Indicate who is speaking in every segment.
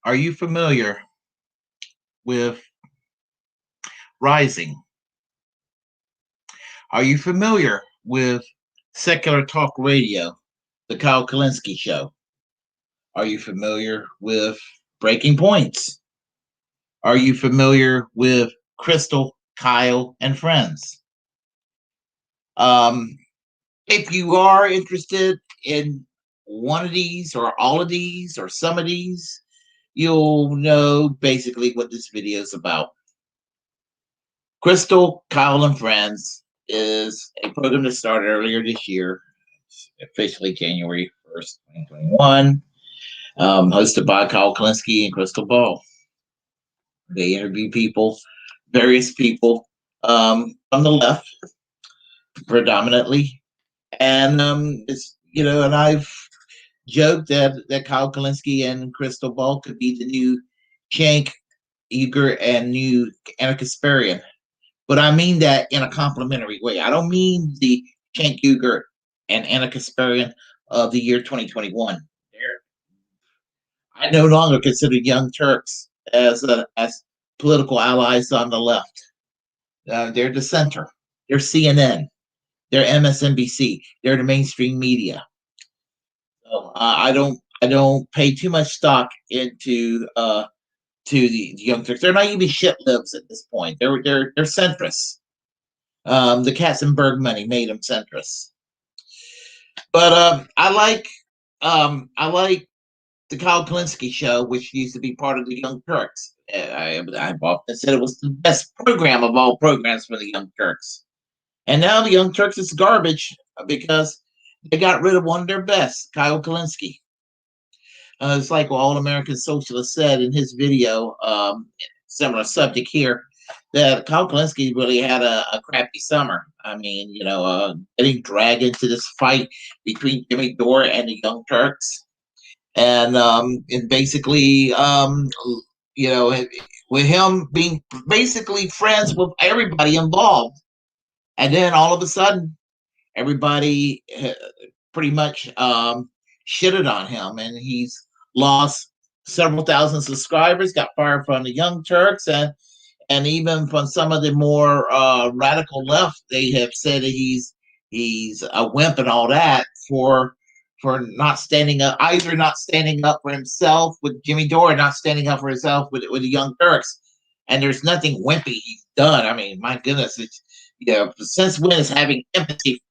Speaker 1: Are you familiar with Rising? Are you familiar with Secular Talk Radio, the Kyle Kulinski Show? Are you familiar with Breaking Points? Are you familiar with Crystal, Kyle, and Friends? Um, if you are interested in one of these or all of these or some of these, you'll know basically what this video is about. Crystal, Kyle, and Friends is a program that started earlier this year, officially January 1st, 2021, hosted by Kyle Kulinski and Crystal Ball. They interview people, various people on the left, predominantly. And and I've joked that Kyle Kulinski and Crystal Ball could be the new Shank, Eager, and new Anna Kasparian. But I mean that in a complimentary way. I don't mean the Cenk Uygur and Anna Kasparian of the year 2021. I no longer consider Young Turks as political allies on the left. They're the center. They're CNN. They're MSNBC. They're the mainstream media. So I don't pay too much stock into to the Young Turks. They're not even shit libs at this point. They're centrists. The Katzenberg money made them centrists. But I like the Kyle Kulinski show, which used to be part of the Young Turks. I've often said it was the best program of all programs for the Young Turks. And now the Young Turks is garbage because they got rid of one of their best, Kyle Kulinski. It's like what All American Socialist said in his video, similar subject here, that Kyle Kulinski really had a crappy summer. I mean, getting dragged into this fight between Jimmy Dore and the Young Turks, and basically, with him being basically friends with everybody involved, and then all of a sudden, everybody pretty much shitted on him, and he's lost several thousand subscribers, got fired from the Young Turks, and even from some of the more radical left, they have said that he's a wimp and all that for not standing up, either not standing up for himself with Jimmy Dore, or not standing up for himself with the Young Turks. And there's nothing wimpy he's done. I mean, my goodness, it's since when is having empathy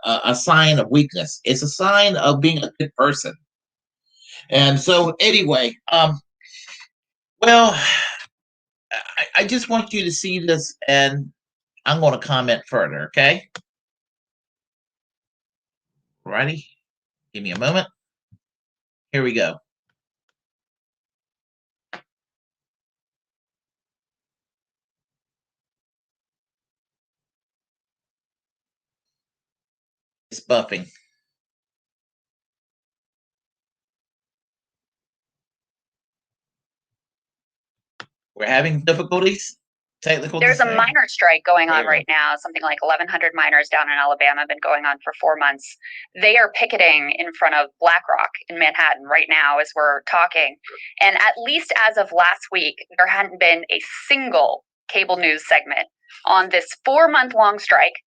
Speaker 1: a sign of weakness? It's a sign of being a good person. And so, anyway, well, I just want you to see this, and I'm going to comment further. Okay, righty. Give me a moment. Here we go. It's buffing. We're having difficulties.
Speaker 2: There's a miners' strike going on right now. Something like 1,100 miners down in Alabama have been going on for 4 months. They are picketing in front of BlackRock in Manhattan right now as we're talking. And at least as of last week, there hadn't been a single cable news segment on this 4-month-long strike,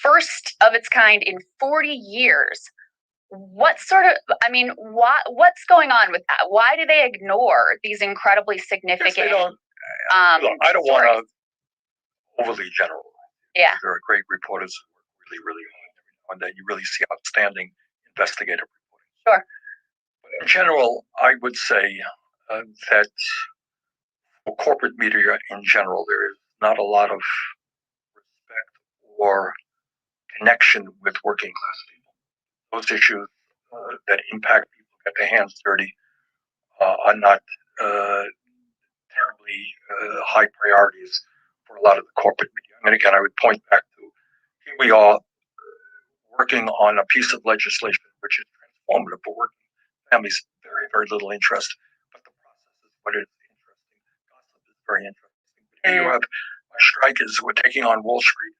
Speaker 2: first of its kind in 40 years. What's going on with that? Why do they ignore these incredibly significant?
Speaker 3: I don't want to overly generalize.
Speaker 2: Yeah.
Speaker 3: There are great reporters who work really, really hard, and then you really see outstanding investigative reporting.
Speaker 2: Sure.
Speaker 3: But in general, I would say that for corporate media in general, there is not a lot of respect or connection with working class people. Those issues that impact people, get their hands dirty, are not terribly high priorities for a lot of the corporate media. I mean, again, I would point back to here we are working on a piece of legislation which is transformative for working families. Very, very little interest, but the process is what is interesting. Gossip is very interesting. But here you have strikers who are taking on Wall Street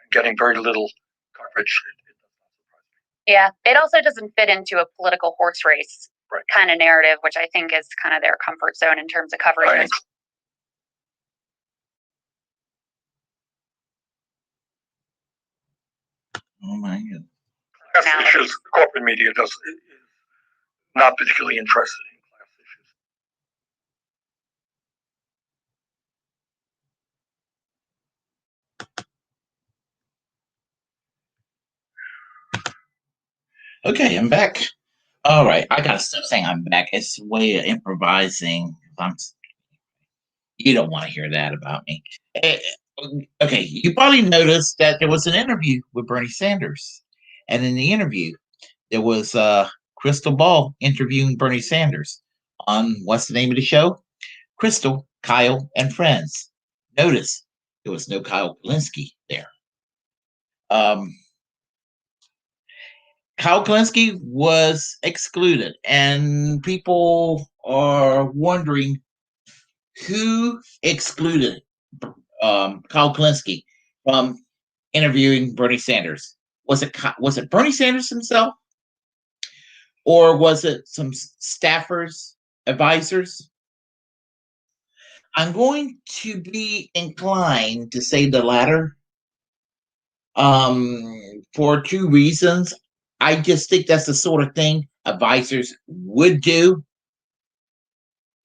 Speaker 3: and getting very little coverage. It does not surprise me.
Speaker 2: Yeah, it also doesn't fit into a political horse race kind of narrative, which I think is kind of their comfort zone in terms of covering this.
Speaker 1: Oh my God.
Speaker 3: Class issues, corporate media is not particularly interested in class
Speaker 1: issues. Okay, I'm back. All right, I gotta stop saying I'm back. It's way of improvising. You don't want to hear that about me. Okay, you probably noticed that there was an interview with Bernie Sanders, and in the interview, there was Crystal Ball interviewing Bernie Sanders on what's the name of the show? Crystal, Kyle, and Friends. Notice there was no Kyle Kulinski there. Kyle Kulinski was excluded, and people are wondering who excluded Kyle Kulinski from interviewing Bernie Sanders. Was it Bernie Sanders himself, or was it some staffers, advisors? I'm going to be inclined to say the latter, for two reasons. I just think that's the sort of thing advisors would do.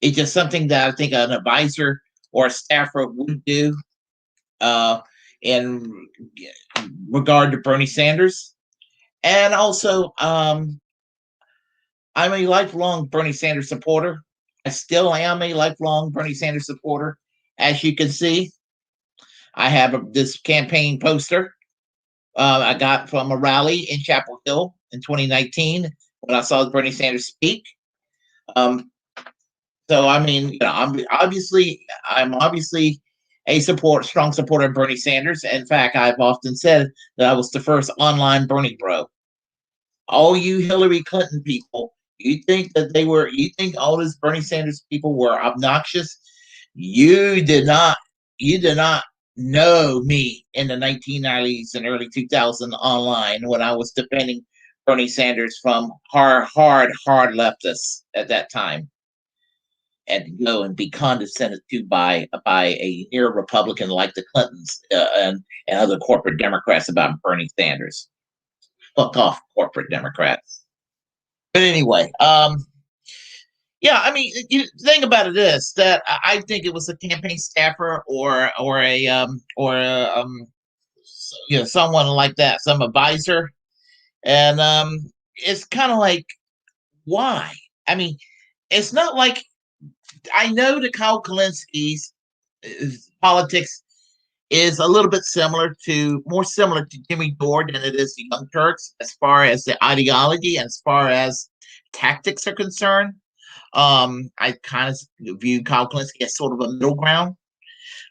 Speaker 1: It's just something that I think an advisor or a staffer would do in regard to Bernie Sanders. And also, I'm a lifelong Bernie Sanders supporter. I still am a lifelong Bernie Sanders supporter. As you can see, I have this campaign poster I got from a rally in Chapel Hill in 2019 when I saw Bernie Sanders speak. So I mean, I'm obviously a strong supporter of Bernie Sanders. In fact, I've often said that I was the first online Bernie bro. All you Hillary Clinton people, you think all those Bernie Sanders people were obnoxious? You did not. You did not know me in the 1990s and early 2000s online when I was defending Bernie Sanders from hard leftists at that time, and go and be condescended to by a near Republican like the Clintons and other corporate Democrats about Bernie Sanders. Fuck off, corporate Democrats. But anyway, yeah, I mean, the thing about it is that I think it was a campaign staffer or someone like that, some advisor, and it's kind of like, why? I mean, it's not like I know that Kyle Kulinski's politics is a little bit more similar to Jimmy Dore than it is to Young Turks as far as the ideology and as far as tactics are concerned. I kind of view Kyle Kulinski as sort of a middle ground.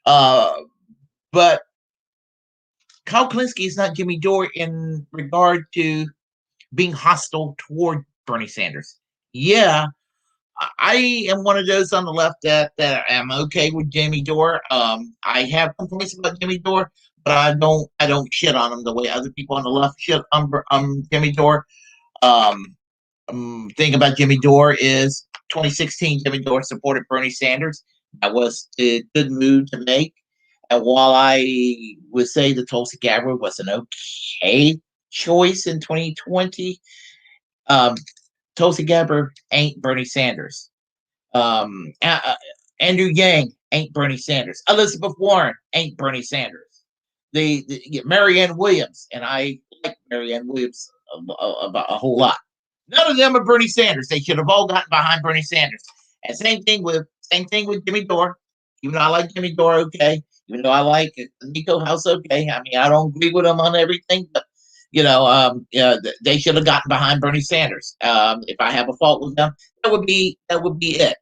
Speaker 1: But Kyle Kulinski is not Jimmy Dore in regard to being hostile toward Bernie Sanders. Yeah, I am one of those on the left that am okay with Jimmy Dore. I have complaints about Jimmy Dore, but I don't shit on him the way other people on the left shit on Jimmy Dore. Thing about Jimmy Dore is 2016 Jimmy Dore supported Bernie Sanders. That was a good move to make. And while I would say that Tulsi Gabbard was an okay choice in 2020, Tulsi Gabbard ain't Bernie Sanders. Andrew Yang ain't Bernie Sanders. Elizabeth Warren ain't Bernie Sanders. Marianne Williams, and I like Marianne Williams a whole lot. None of them are Bernie Sanders. They should have all gotten behind Bernie Sanders. And same thing with Jimmy Dore. Even though I like Jimmy Dore, okay. Even though I like Nico House, okay. I mean, I don't agree with him on everything, but they should have gotten behind Bernie Sanders. If I have a fault with them, that would be it.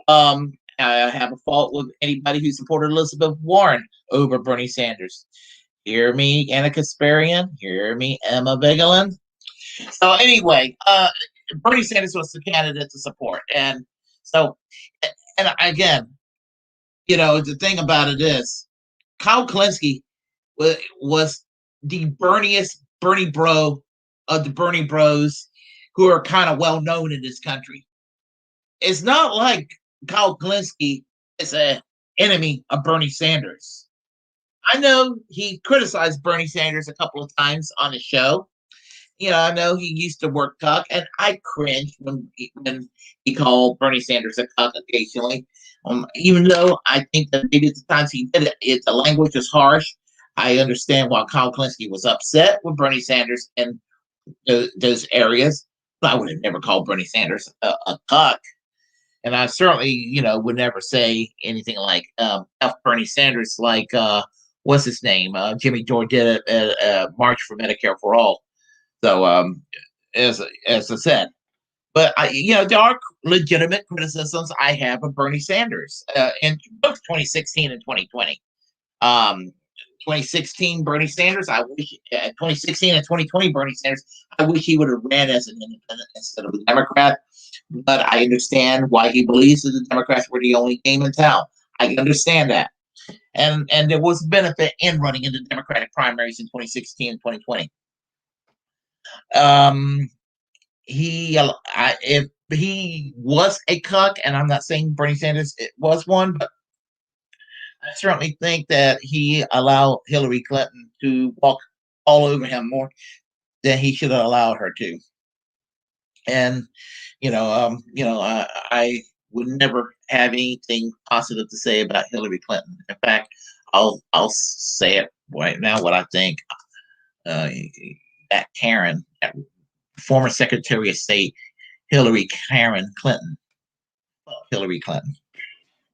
Speaker 1: I have a fault with anybody who supported Elizabeth Warren over Bernie Sanders. Hear me, Anna Kasparian. Hear me, Emma Vigeland. So anyway, Bernie Sanders was the candidate to support, and so, and again, the thing about it is, Kyle Kulinski was the Bernie bro of the Bernie Bros who are kind of well known in this country. It's not like Kyle Kulinski is an enemy of Bernie Sanders. I know he criticized Bernie Sanders a couple of times on his show. I know he used to work cuck, and I cringe when he called Bernie Sanders a cuck occasionally. Even though I think that maybe at the times he did the language was harsh. I understand why Kyle Kulinski was upset with Bernie Sanders in those areas. But I would have never called Bernie Sanders a cuck. And I certainly, would never say anything like F Bernie Sanders, like what's his name? Jimmy Dore did it at March for Medicare for All. So, as I said, but there are legitimate criticisms I have of Bernie Sanders in both 2016 and 2020. 2016 Bernie Sanders, 2016 and 2020 Bernie Sanders, I wish he would have ran as an independent instead of a Democrat. But I understand why he believes that the Democrats were the only game in town. I understand that. And there was benefit in running in the Democratic primaries in 2016 and 2020. If he was a cuck, and I'm not saying Bernie Sanders was one, but I certainly think that he allowed Hillary Clinton to walk all over him more than he should have allowed her to. And I would never have anything positive to say about Hillary Clinton. In fact, I'll say it right now what I think. That Karen, that former Secretary of State Karen Clinton, Hillary Clinton,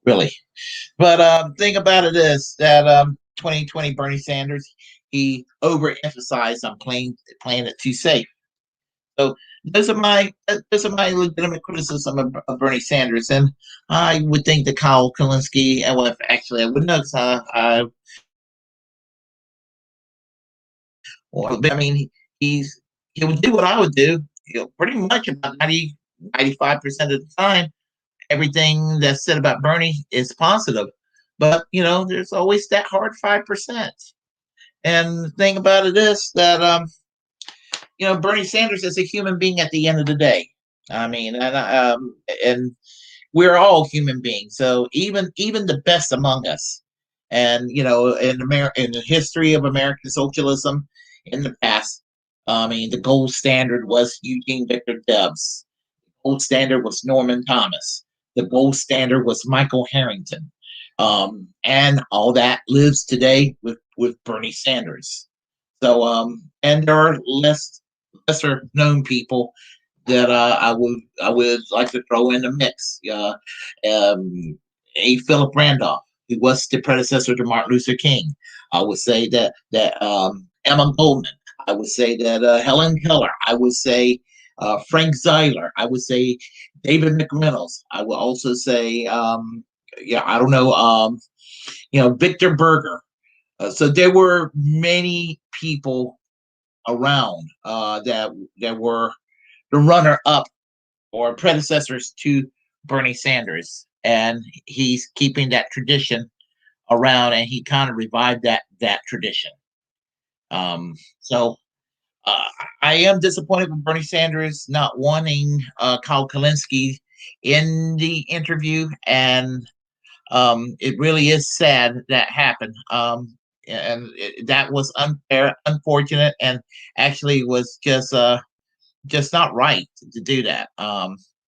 Speaker 1: really. But thing about it is that 2020 Bernie Sanders, he overemphasized on playing it too safe. So those are my legitimate criticism of Bernie Sanders, and I would think that Kyle Kulinski, and well, actually I would know because I mean he would do what I would do. Pretty much about 95% of the time, everything that's said about Bernie is positive, but there's always that hard 5%. And the thing about it is that Bernie Sanders is a human being at the end of the day. I mean, and we're all human beings. So even the best among us, and in the history of American socialism in the past, I mean, the gold standard was Eugene Victor Debs. The gold standard was Norman Thomas. The gold standard was Michael Harrington. And all that lives today with Bernie Sanders. So, and there are lesser known people that I would like to throw in the mix. A. Philip Randolph, who was the predecessor to Martin Luther King. I would say that Emma Goldman. I would say that Helen Keller. I would say Frank Zeiler. I would say David McReynolds. I would also say I don't know Victor Berger. So there were many people around that were the runner up or predecessors to Bernie Sanders, and he's keeping that tradition around, and he kind of revived that tradition. So I am disappointed with Bernie Sanders not wanting Kyle Kulinski in the interview, and it really is sad that happened. That was unfair, unfortunate, and actually was just not right to do that.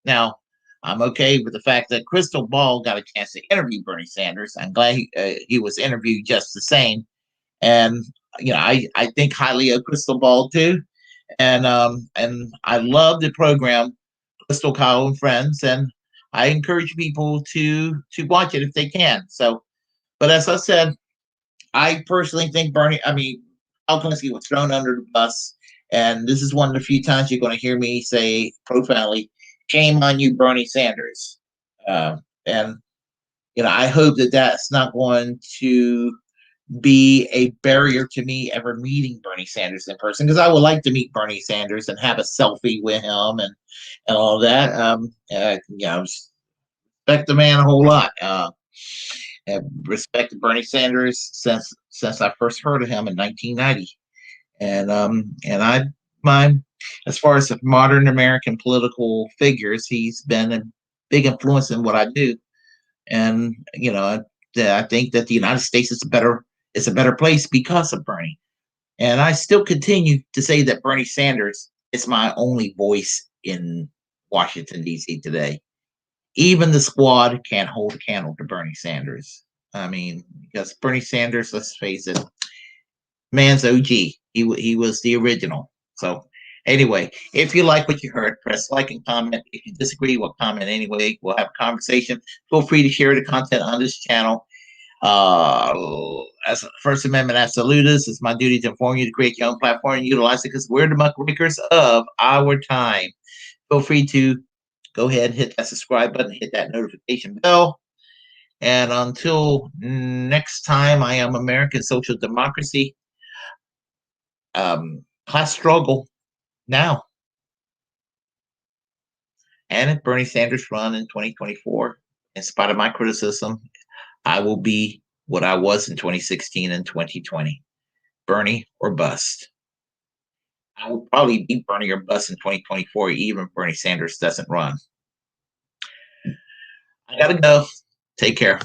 Speaker 1: Now, I'm okay with the fact that Crystal Ball got a chance to interview Bernie Sanders. I'm glad he was interviewed just the same, and I think highly of Crystal Ball too, and I love the program Crystal, Kyle, and Friends, and I encourage people to watch it if they can. So, but as I said, I personally think Kyle Kulinski was thrown under the bus, and this is one of the few times you're going to hear me say profoundly, "Shame on you, Bernie Sanders." And I hope that that's not going to be a barrier to me ever meeting Bernie Sanders in person, because I would like to meet Bernie Sanders and have a selfie with him and all that. Respect the man a whole lot. Have respected Bernie Sanders since I first heard of him in 1990, and I as far as modern American political figures, he's been a big influence in what I do. And I think that the United States is a better place because of Bernie. And I still continue to say that Bernie Sanders is my only voice in Washington D.C. today. Even the squad can't hold a candle to Bernie Sanders. I mean, because Bernie Sanders, let's face it, man's OG. He was the original. So anyway, if you like what you heard, press like and comment. If you disagree, we'll comment anyway. We'll have a conversation. Feel free to share the content on this channel. As First Amendment absolutist, it's my duty to inform you to create your own platform and utilize it because we're the muckrakers of our time. Feel free to go ahead and hit that subscribe button, hit that notification bell. And until next time, I am American Social Democracy. Class struggle now. And if Bernie Sanders run in 2024, in spite of my criticism, I will be what I was in 2016 and 2020. Bernie or bust. I will probably be Bernie or bust in 2024, even if Bernie Sanders doesn't run. I gotta go. Take care.